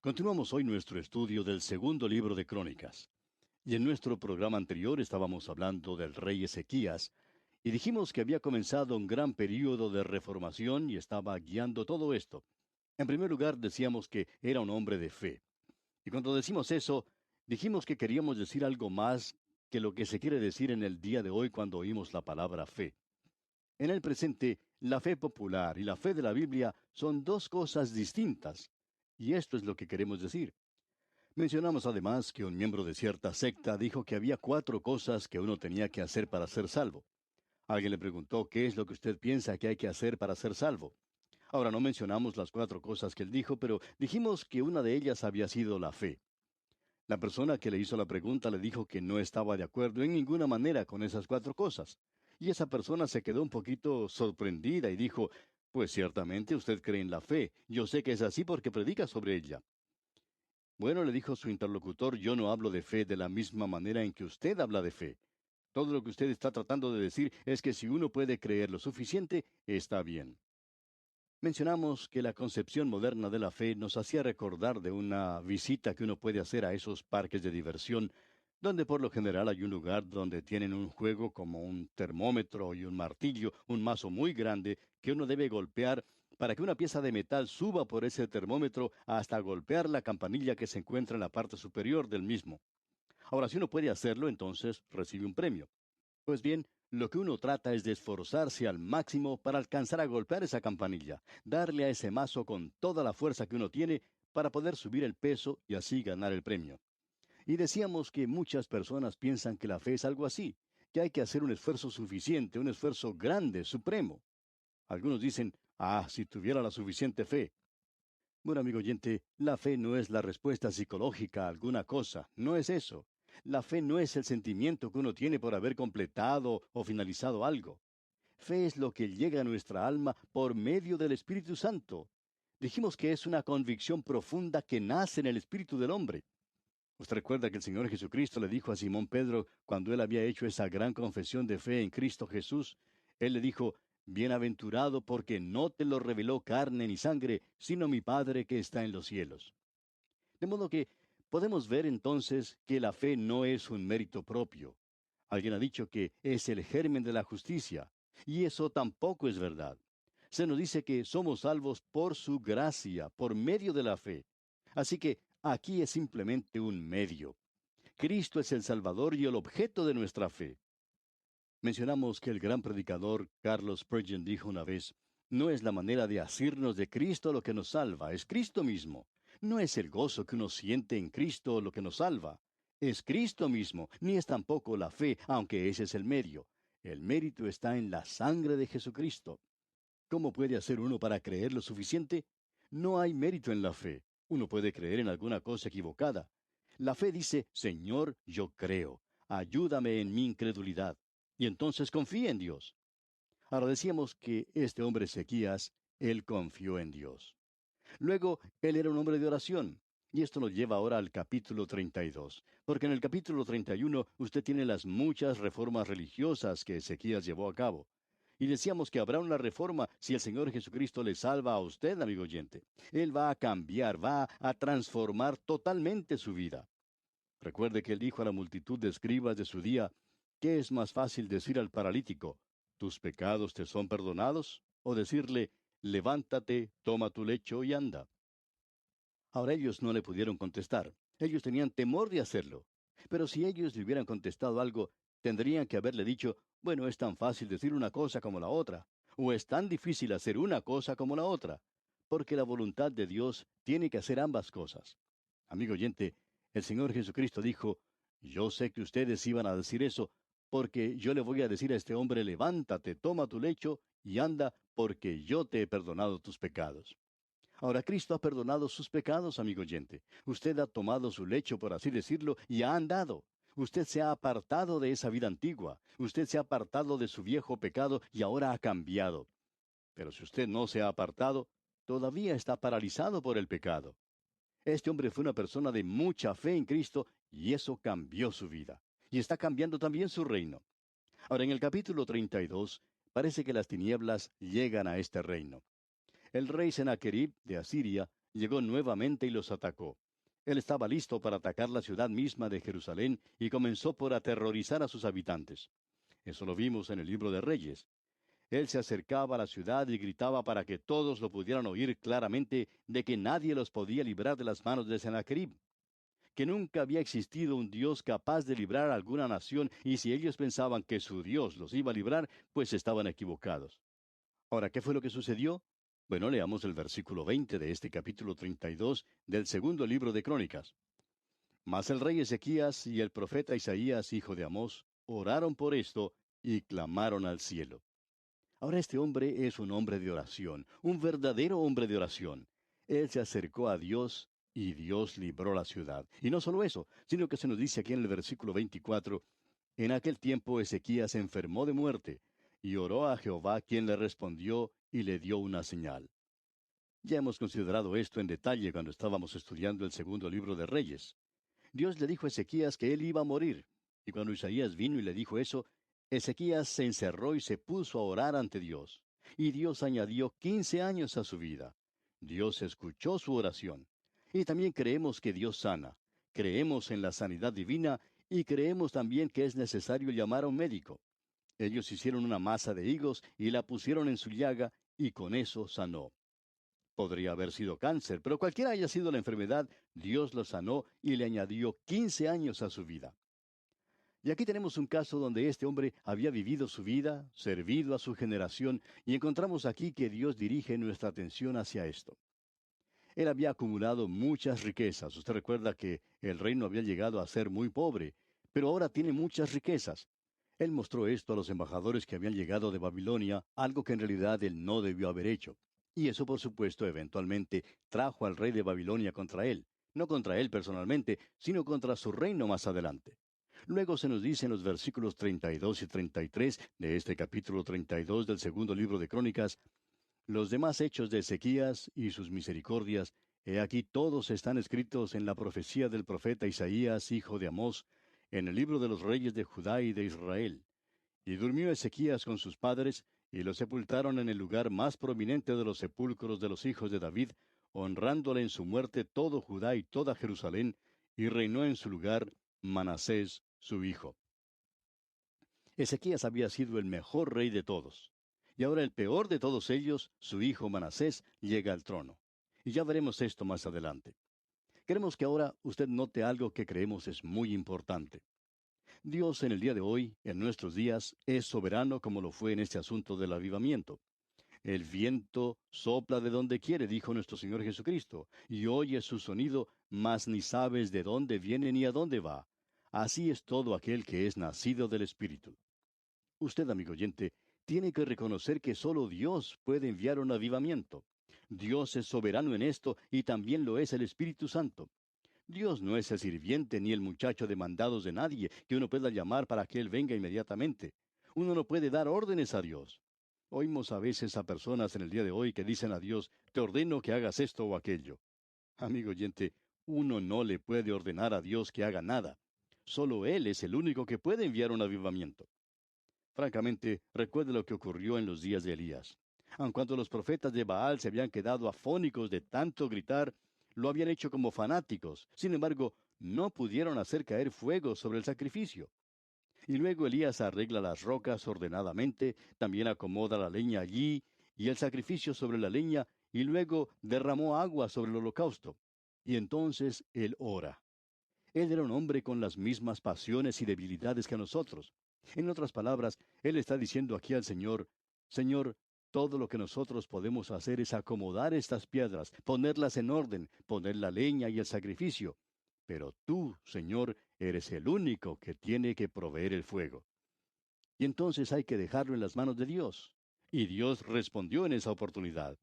Continuamos hoy nuestro estudio del segundo libro de Crónicas. Y en nuestro programa anterior estábamos hablando del rey Ezequías, y dijimos que había comenzado un gran período de reformación y estaba guiando todo esto. En primer lugar, decíamos que era un hombre de fe. Y cuando decimos eso, dijimos que queríamos decir algo más que lo que se quiere decir en el día de hoy cuando oímos la palabra fe. En el presente, la fe popular y la fe de la Biblia son dos cosas distintas. Y esto es lo que queremos decir. Mencionamos además que un miembro de cierta secta dijo que había cuatro cosas que uno tenía que hacer para ser salvo. Alguien le preguntó qué es lo que usted piensa que hay que hacer para ser salvo. Ahora no mencionamos las cuatro cosas que él dijo, pero dijimos que una de ellas había sido la fe. La persona que le hizo la pregunta le dijo que no estaba de acuerdo en ninguna manera con esas cuatro cosas. Y esa persona se quedó un poquito sorprendida y dijo, pues ciertamente usted cree en la fe. Yo sé que es así porque predica sobre ella. Bueno, le dijo su interlocutor, yo no hablo de fe de la misma manera en que usted habla de fe. Todo lo que usted está tratando de decir es que si uno puede creer lo suficiente, está bien. Mencionamos que la concepción moderna de la fe nos hacía recordar de una visita que uno puede hacer a esos parques de diversión, donde por lo general hay un lugar donde tienen un juego como un termómetro y un martillo, un mazo muy grande que uno debe golpear para que una pieza de metal suba por ese termómetro hasta golpear la campanilla que se encuentra en la parte superior del mismo. Ahora, si uno puede hacerlo, entonces recibe un premio. Pues bien, lo que uno trata es de esforzarse al máximo para alcanzar a golpear esa campanilla, darle a ese mazo con toda la fuerza que uno tiene para poder subir el peso y así ganar el premio. Y decíamos que muchas personas piensan que la fe es algo así, que hay que hacer un esfuerzo suficiente, un esfuerzo grande, supremo. Algunos dicen, si tuviera la suficiente fe. Bueno, amigo oyente, la fe no es la respuesta psicológica a alguna cosa, no es eso. La fe no es el sentimiento que uno tiene por haber completado o finalizado algo. Fe es lo que llega a nuestra alma por medio del Espíritu Santo. Dijimos que es una convicción profunda que nace en el espíritu del hombre. Usted recuerda que el Señor Jesucristo le dijo a Simón Pedro, cuando él había hecho esa gran confesión de fe en Cristo Jesús, él le dijo, bienaventurado porque no te lo reveló carne ni sangre, sino mi Padre que está en los cielos. De modo que podemos ver entonces que la fe no es un mérito propio. Alguien ha dicho que es el germen de la justicia, y eso tampoco es verdad. Se nos dice que somos salvos por su gracia, por medio de la fe. Así que aquí es simplemente un medio. Cristo es el Salvador y el objeto de nuestra fe. Mencionamos que el gran predicador Carlos Spurgeon dijo una vez, no es la manera de asirnos de Cristo lo que nos salva, es Cristo mismo. No es el gozo que uno siente en Cristo lo que nos salva. Es Cristo mismo, ni es tampoco la fe, aunque ese es el medio. El mérito está en la sangre de Jesucristo. ¿Cómo puede hacer uno para creer lo suficiente? No hay mérito en la fe. Uno puede creer en alguna cosa equivocada. La fe dice, Señor, yo creo. Ayúdame en mi incredulidad. Y entonces confía en Dios. Ahora decíamos que este hombre Ezequías, él confió en Dios. Luego, él era un hombre de oración. Y esto nos lleva ahora al capítulo 32, porque en el capítulo 31 usted tiene las muchas reformas religiosas que Ezequías llevó a cabo. Y decíamos que habrá una reforma si el Señor Jesucristo le salva a usted, amigo oyente. Él va a cambiar, va a transformar totalmente su vida. Recuerde que él dijo a la multitud de escribas de su día, ¿qué es más fácil decir al paralítico, tus pecados te son perdonados? O decirle, levántate, toma tu lecho y anda. Ahora ellos no le pudieron contestar. Ellos tenían temor de hacerlo. Pero si ellos le hubieran contestado algo, tendrían que haberle dicho, bueno, es tan fácil decir una cosa como la otra, o es tan difícil hacer una cosa como la otra, porque la voluntad de Dios tiene que hacer ambas cosas. Amigo oyente, el Señor Jesucristo dijo, yo sé que ustedes iban a decir eso, porque yo le voy a decir a este hombre, levántate, toma tu lecho y anda, porque yo te he perdonado tus pecados. Ahora Cristo ha perdonado sus pecados, amigo oyente. Usted ha tomado su lecho, por así decirlo, y ha andado. Usted se ha apartado de esa vida antigua. Usted se ha apartado de su viejo pecado y ahora ha cambiado. Pero si usted no se ha apartado, todavía está paralizado por el pecado. Este hombre fue una persona de mucha fe en Cristo y eso cambió su vida. Y está cambiando también su reino. Ahora, en el capítulo 32, parece que las tinieblas llegan a este reino. El rey Sennacherib de Asiria llegó nuevamente y los atacó. Él estaba listo para atacar la ciudad misma de Jerusalén y comenzó por aterrorizar a sus habitantes. Eso lo vimos en el libro de Reyes. Él se acercaba a la ciudad y gritaba para que todos lo pudieran oír claramente de que nadie los podía librar de las manos de Sennacherib, que nunca había existido un Dios capaz de librar a alguna nación, y si ellos pensaban que su Dios los iba a librar, pues estaban equivocados. Ahora, ¿qué fue lo que sucedió? Bueno, leamos el versículo 20 de este capítulo 32 del segundo libro de Crónicas. Mas el rey Ezequías y el profeta Isaías, hijo de Amós, oraron por esto y clamaron al cielo. Ahora este hombre es un hombre de oración, un verdadero hombre de oración. Él se acercó a Dios y Dios libró la ciudad. Y no solo eso, sino que se nos dice aquí en el versículo 24, en aquel tiempo Ezequías se enfermó de muerte, y oró a Jehová, quien le respondió y le dio una señal. Ya hemos considerado esto en detalle cuando estábamos estudiando el segundo libro de Reyes. Dios le dijo a Ezequías que él iba a morir, y cuando Isaías vino y le dijo eso, Ezequías se encerró y se puso a orar ante Dios, y Dios añadió 15 años a su vida. Dios escuchó su oración. Y también creemos que Dios sana. Creemos en la sanidad divina y creemos también que es necesario llamar a un médico. Ellos hicieron una masa de higos y la pusieron en su llaga, y con eso sanó. Podría haber sido cáncer, pero cualquiera haya sido la enfermedad, Dios lo sanó y le añadió 15 años a su vida. Y aquí tenemos un caso donde este hombre había vivido su vida, servido a su generación, y encontramos aquí que Dios dirige nuestra atención hacia esto. Él había acumulado muchas riquezas. Usted recuerda que el reino había llegado a ser muy pobre, pero ahora tiene muchas riquezas. Él mostró esto a los embajadores que habían llegado de Babilonia, algo que en realidad él no debió haber hecho. Y eso, por supuesto, eventualmente trajo al rey de Babilonia contra él. No contra él personalmente, sino contra su reino más adelante. Luego se nos dice en los versículos 32 y 33 de este capítulo 32 del segundo libro de Crónicas, los demás hechos de Ezequías y sus misericordias, he aquí todos están escritos en la profecía del profeta Isaías, hijo de Amós, en el libro de los reyes de Judá y de Israel. Y durmió Ezequías con sus padres, y lo sepultaron en el lugar más prominente de los sepulcros de los hijos de David, honrándole en su muerte todo Judá y toda Jerusalén, y reinó en su lugar Manasés, su hijo. Ezequías había sido el mejor rey de todos. Y ahora el peor de todos ellos, su hijo Manasés, llega al trono. Y ya veremos esto más adelante. Queremos que ahora usted note algo que creemos es muy importante. Dios en el día de hoy, en nuestros días, es soberano como lo fue en este asunto del avivamiento. El viento sopla de donde quiere, dijo nuestro Señor Jesucristo, y oyes su sonido, mas ni sabes de dónde viene ni a dónde va. Así es todo aquel que es nacido del Espíritu. Usted, amigo oyente, tiene que reconocer que solo Dios puede enviar un avivamiento. Dios es soberano en esto y también lo es el Espíritu Santo. Dios no es el sirviente ni el muchacho de mandados de nadie que uno pueda llamar para que Él venga inmediatamente. Uno no puede dar órdenes a Dios. Oímos a veces a personas en el día de hoy que dicen a Dios, te ordeno que hagas esto o aquello. Amigo oyente, uno no le puede ordenar a Dios que haga nada. Solo Él es el único que puede enviar un avivamiento. Francamente, recuerde lo que ocurrió en los días de Elías. Aun cuando los profetas de Baal se habían quedado afónicos de tanto gritar, lo habían hecho como fanáticos. Sin embargo, no pudieron hacer caer fuego sobre el sacrificio. Y luego Elías arregla las rocas ordenadamente, también acomoda la leña allí y el sacrificio sobre la leña, y luego derramó agua sobre el holocausto. Y entonces él ora. Él era un hombre con las mismas pasiones y debilidades que nosotros. En otras palabras, él está diciendo aquí al Señor, Señor, todo lo que nosotros podemos hacer es acomodar estas piedras, ponerlas en orden, poner la leña y el sacrificio. Pero tú, Señor, eres el único que tiene que proveer el fuego. Y entonces hay que dejarlo en las manos de Dios. Y Dios respondió en esa oportunidad.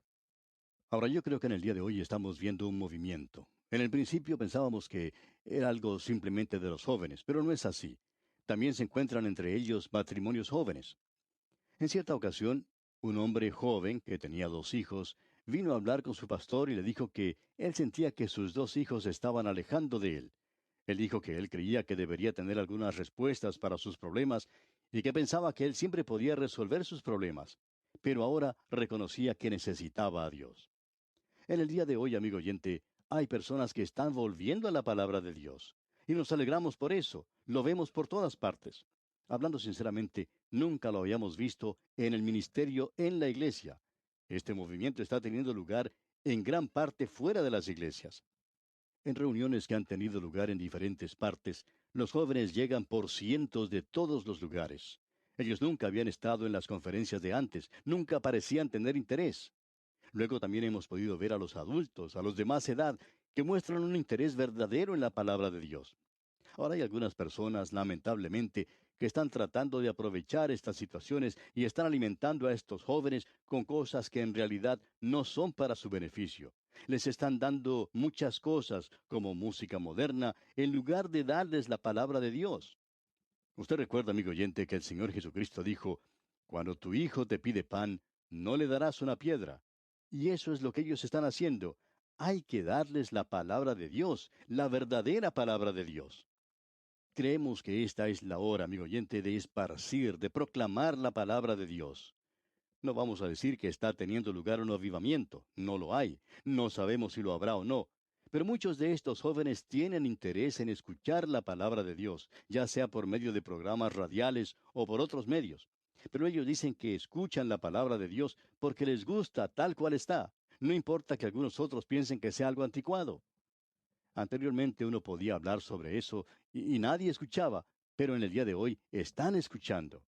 Ahora yo creo que en el día de hoy estamos viendo un movimiento. En el principio pensábamos que era algo simplemente de los jóvenes, pero no es así. También se encuentran entre ellos matrimonios jóvenes. En cierta ocasión, un hombre joven que tenía 2 hijos vino a hablar con su pastor y le dijo que él sentía que sus 2 hijos se estaban alejando de él. Él dijo que él creía que debería tener algunas respuestas para sus problemas y que pensaba que él siempre podía resolver sus problemas, pero ahora reconocía que necesitaba a Dios. En el día de hoy, amigo oyente, hay personas que están volviendo a la palabra de Dios. Y nos alegramos por eso. Lo vemos por todas partes. Hablando sinceramente, nunca lo habíamos visto en el ministerio en la iglesia. Este movimiento está teniendo lugar en gran parte fuera de las iglesias. En reuniones que han tenido lugar en diferentes partes, los jóvenes llegan por cientos de todos los lugares. Ellos nunca habían estado en las conferencias de antes, nunca parecían tener interés. Luego también hemos podido ver a los adultos, a los de más edad, que muestran un interés verdadero en la palabra de Dios. Ahora hay algunas personas, lamentablemente, que están tratando de aprovechar estas situaciones y están alimentando a estos jóvenes con cosas que en realidad no son para su beneficio. Les están dando muchas cosas, como música moderna, en lugar de darles la palabra de Dios. Usted recuerda, amigo oyente, que el Señor Jesucristo dijo, cuando tu hijo te pide pan, no le darás una piedra. Y eso es lo que ellos están haciendo. Hay que darles la palabra de Dios, la verdadera palabra de Dios. Creemos que esta es la hora, amigo oyente, de esparcir, de proclamar la palabra de Dios. No vamos a decir que está teniendo lugar un avivamiento, no lo hay, no sabemos si lo habrá o no. Pero muchos de estos jóvenes tienen interés en escuchar la palabra de Dios, ya sea por medio de programas radiales o por otros medios. Pero ellos dicen que escuchan la palabra de Dios porque les gusta tal cual está. No importa que algunos otros piensen que sea algo anticuado. Anteriormente uno podía hablar sobre eso y nadie escuchaba, pero en el día de hoy están escuchando.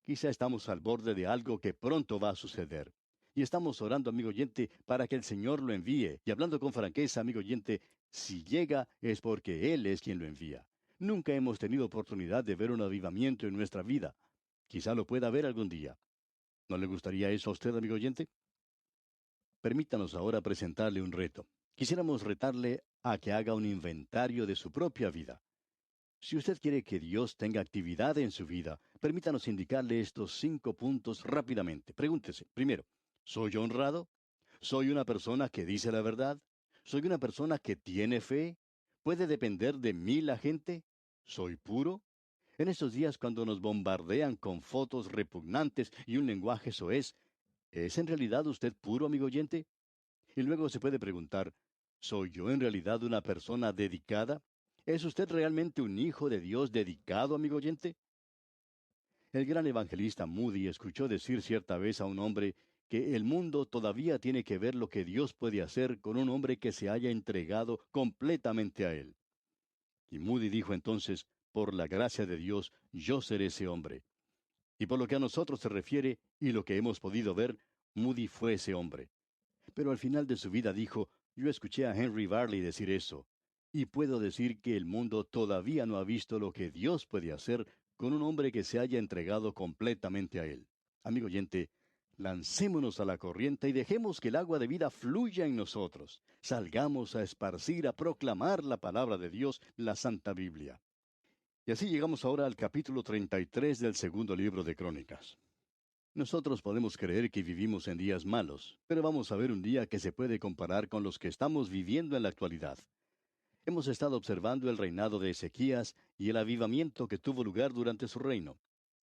Quizá estamos al borde de algo que pronto va a suceder. Y estamos orando, amigo oyente, para que el Señor lo envíe. Y hablando con franqueza, amigo oyente, si llega es porque Él es quien lo envía. Nunca hemos tenido oportunidad de ver un avivamiento en nuestra vida. Quizá lo pueda ver algún día. ¿No le gustaría eso a usted, amigo oyente? Permítanos ahora presentarle un reto. Quisiéramos retarle a que haga un inventario de su propia vida. Si usted quiere que Dios tenga actividad en su vida, permítanos indicarle estos 5 puntos rápidamente. Pregúntese, primero, ¿soy honrado? ¿Soy una persona que dice la verdad? ¿Soy una persona que tiene fe? ¿Puede depender de mí la gente? ¿Soy puro? En estos días cuando nos bombardean con fotos repugnantes y un lenguaje soez, ¿es en realidad usted puro, amigo oyente? Y luego se puede preguntar, ¿soy yo en realidad una persona dedicada? ¿Es usted realmente un hijo de Dios dedicado, amigo oyente? El gran evangelista Moody escuchó decir cierta vez a un hombre que el mundo todavía tiene que ver lo que Dios puede hacer con un hombre que se haya entregado completamente a Él. Y Moody dijo entonces, por la gracia de Dios, yo seré ese hombre. Y por lo que a nosotros se refiere y lo que hemos podido ver, Moody fue ese hombre. Pero al final de su vida dijo, yo escuché a Henry Varley decir eso, y puedo decir que el mundo todavía no ha visto lo que Dios puede hacer con un hombre que se haya entregado completamente a Él. Amigo oyente, lancémonos a la corriente y dejemos que el agua de vida fluya en nosotros. Salgamos a esparcir, a proclamar la palabra de Dios, la Santa Biblia. Y así llegamos ahora al capítulo 33 del segundo libro de Crónicas. Nosotros podemos creer que vivimos en días malos, pero vamos a ver un día que se puede comparar con los que estamos viviendo en la actualidad. Hemos estado observando el reinado de Ezequías y el avivamiento que tuvo lugar durante su reino.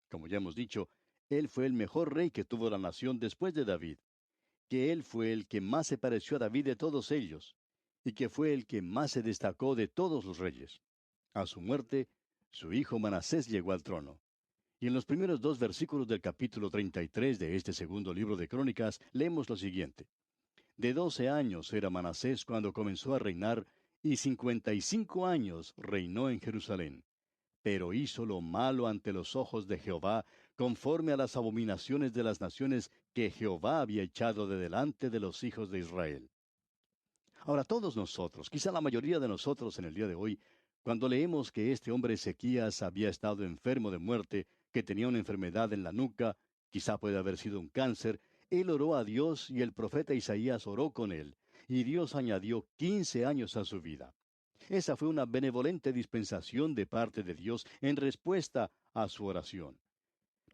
Como ya hemos dicho, él fue el mejor rey que tuvo la nación después de David, que él fue el que más se pareció a David de todos ellos, y que fue el que más se destacó de todos los reyes. A su muerte, su hijo Manasés llegó al trono. Y en los primeros 2 versículos del capítulo 33 de este segundo libro de Crónicas leemos lo siguiente. De 12 años era Manasés cuando comenzó a reinar, y 55 años reinó en Jerusalén. Pero hizo lo malo ante los ojos de Jehová, conforme a las abominaciones de las naciones que Jehová había echado de delante de los hijos de Israel. Ahora todos nosotros, quizá la mayoría de nosotros en el día de hoy, cuando leemos que este hombre Ezequías había estado enfermo de muerte, que tenía una enfermedad en la nuca, quizá puede haber sido un cáncer, él oró a Dios y el profeta Isaías oró con él, y Dios añadió 15 años a su vida. Esa fue una benevolente dispensación de parte de Dios en respuesta a su oración.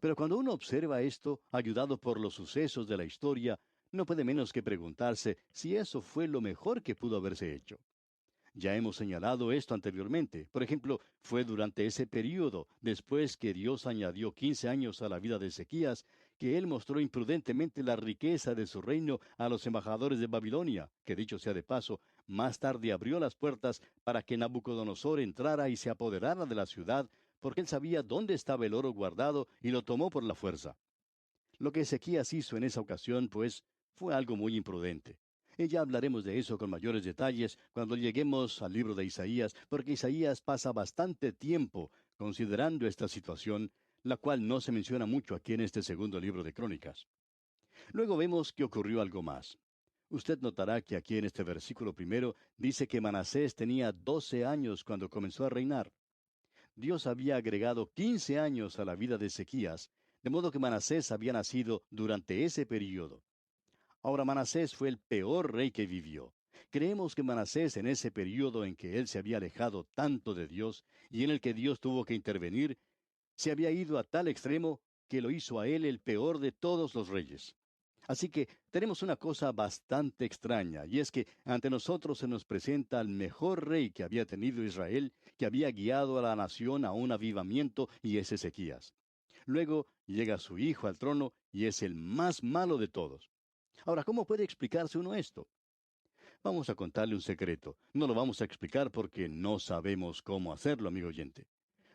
Pero cuando uno observa esto, ayudado por los sucesos de la historia, no puede menos que preguntarse si eso fue lo mejor que pudo haberse hecho. Ya hemos señalado esto anteriormente. Por ejemplo, fue durante ese período, después que Dios añadió 15 años a la vida de Ezequías, que él mostró imprudentemente la riqueza de su reino a los embajadores de Babilonia, que dicho sea de paso, más tarde abrió las puertas para que Nabucodonosor entrara y se apoderara de la ciudad, porque él sabía dónde estaba el oro guardado y lo tomó por la fuerza. Lo que Ezequías hizo en esa ocasión, pues, fue algo muy imprudente. Y ya hablaremos de eso con mayores detalles cuando lleguemos al libro de Isaías, porque Isaías pasa bastante tiempo considerando esta situación, la cual no se menciona mucho aquí en este segundo libro de Crónicas. Luego vemos que ocurrió algo más. Usted notará que aquí en este versículo primero dice que Manasés tenía 12 años cuando comenzó a reinar. Dios había agregado 15 años a la vida de Ezequías, de modo que Manasés había nacido durante ese período. Ahora Manasés fue el peor rey que vivió. Creemos que Manasés, en ese período en que él se había alejado tanto de Dios y en el que Dios tuvo que intervenir, se había ido a tal extremo que lo hizo a él el peor de todos los reyes. Así que tenemos una cosa bastante extraña, y es que ante nosotros se nos presenta el mejor rey que había tenido Israel, que había guiado a la nación a un avivamiento, y es Ezequías. Luego llega su hijo al trono, y es el más malo de todos. Ahora, ¿cómo puede explicarse uno esto? Vamos a contarle un secreto. No lo vamos a explicar porque no sabemos cómo hacerlo, amigo oyente.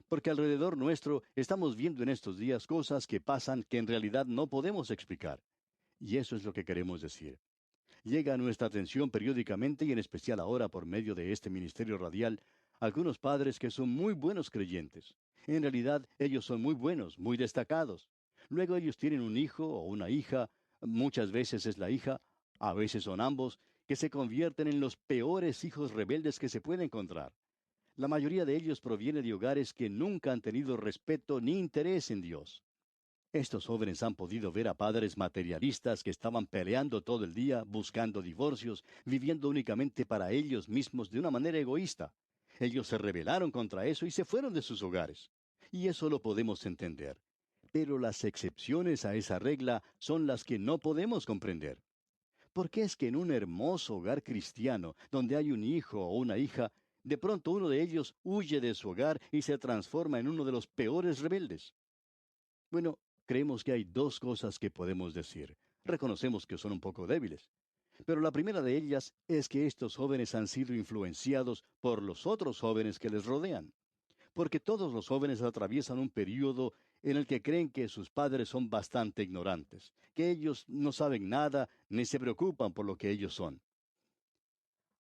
Porque alrededor nuestro estamos viendo en estos días cosas que pasan que en realidad no podemos explicar. Y eso es lo que queremos decir. Llega a nuestra atención periódicamente y en especial ahora por medio de este ministerio radial, algunos padres que son muy buenos creyentes. En realidad ellos son muy buenos, muy destacados. Luego ellos tienen un hijo o una hija, muchas veces es la hija, a veces son ambos, que se convierten en los peores hijos rebeldes que se puede encontrar. La mayoría de ellos proviene de hogares que nunca han tenido respeto ni interés en Dios. Estos jóvenes han podido ver a padres materialistas que estaban peleando todo el día, buscando divorcios, viviendo únicamente para ellos mismos de una manera egoísta. Ellos se rebelaron contra eso y se fueron de sus hogares. Y eso lo podemos entender. Pero las excepciones a esa regla son las que no podemos comprender. ¿Por qué es que en un hermoso hogar cristiano, donde hay un hijo o una hija, de pronto uno de ellos huye de su hogar y se transforma en uno de los peores rebeldes? Bueno, creemos que hay dos cosas que podemos decir. Reconocemos que son un poco débiles. Pero la primera de ellas es que estos jóvenes han sido influenciados por los otros jóvenes que les rodean. Porque todos los jóvenes atraviesan un período en el que creen que sus padres son bastante ignorantes, que ellos no saben nada ni se preocupan por lo que ellos son.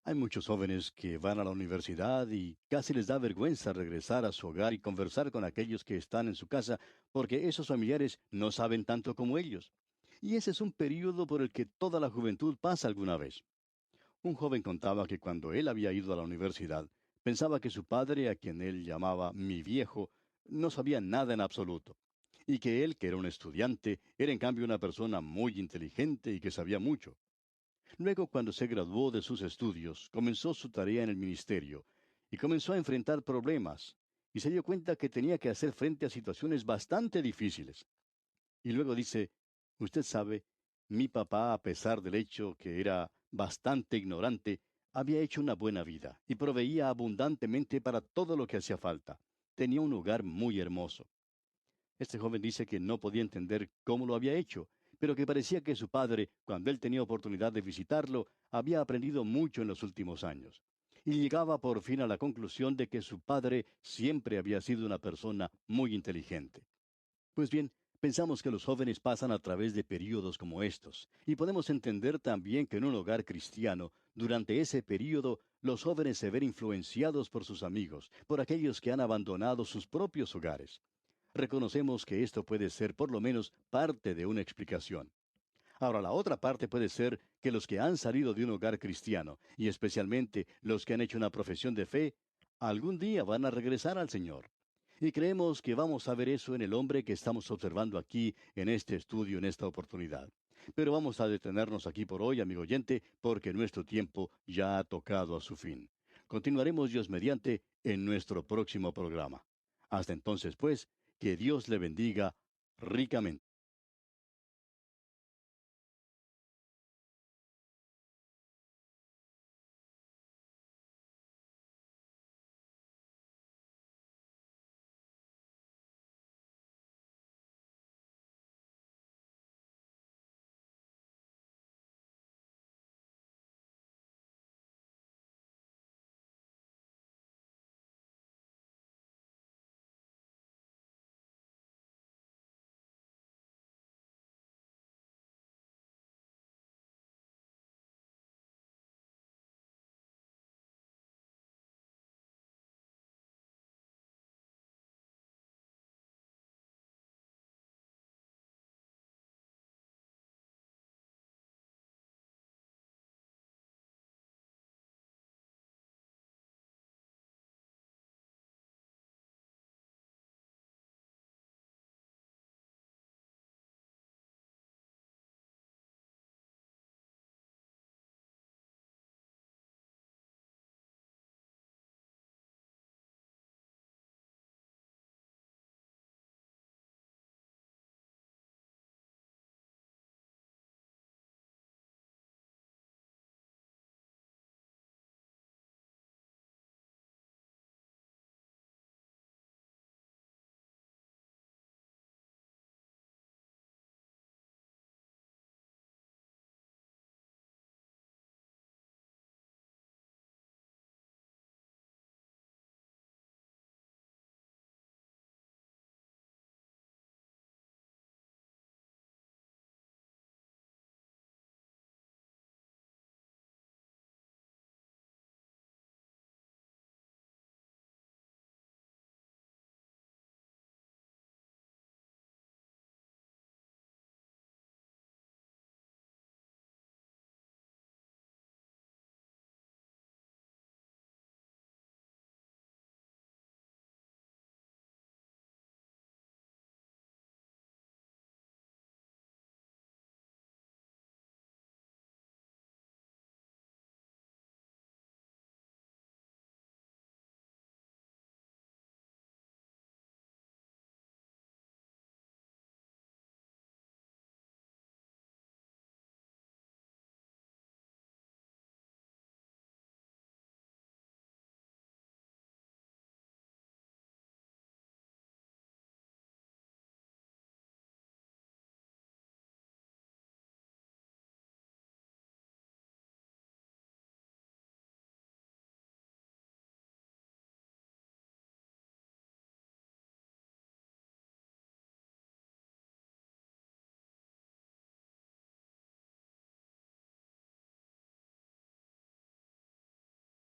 Hay muchos jóvenes que van a la universidad y casi les da vergüenza regresar a su hogar y conversar con aquellos que están en su casa, porque esos familiares no saben tanto como ellos. Y ese es un período por el que toda la juventud pasa alguna vez. Un joven contaba que cuando él había ido a la universidad, pensaba que su padre, a quien él llamaba mi viejo, no sabía nada en absoluto, y que él, que era un estudiante, era en cambio una persona muy inteligente y que sabía mucho. Luego, cuando se graduó de sus estudios, comenzó su tarea en el ministerio y comenzó a enfrentar problemas y se dio cuenta que tenía que hacer frente a situaciones bastante difíciles. Y luego dice, usted sabe, mi papá, a pesar del hecho que era bastante ignorante, había hecho una buena vida y proveía abundantemente para todo lo que hacía falta. Tenía un hogar muy hermoso. Este joven dice que no podía entender cómo lo había hecho, pero que parecía que su padre, cuando él tenía oportunidad de visitarlo, había aprendido mucho en los últimos años. Y llegaba por fin a la conclusión de que su padre siempre había sido una persona muy inteligente. Pues bien, pensamos que los jóvenes pasan a través de períodos como estos, y podemos entender también que en un hogar cristiano, durante ese período, los jóvenes se ven influenciados por sus amigos, por aquellos que han abandonado sus propios hogares. Reconocemos que esto puede ser por lo menos parte de una explicación. Ahora, la otra parte puede ser que los que han salido de un hogar cristiano, y especialmente los que han hecho una profesión de fe, algún día van a regresar al Señor. Y creemos que vamos a ver eso en el hombre que estamos observando aquí en este estudio, en esta oportunidad. Pero vamos a detenernos aquí por hoy, amigo oyente, porque nuestro tiempo ya ha tocado a su fin. Continuaremos Dios mediante en nuestro próximo programa. Hasta entonces, pues, que Dios le bendiga ricamente.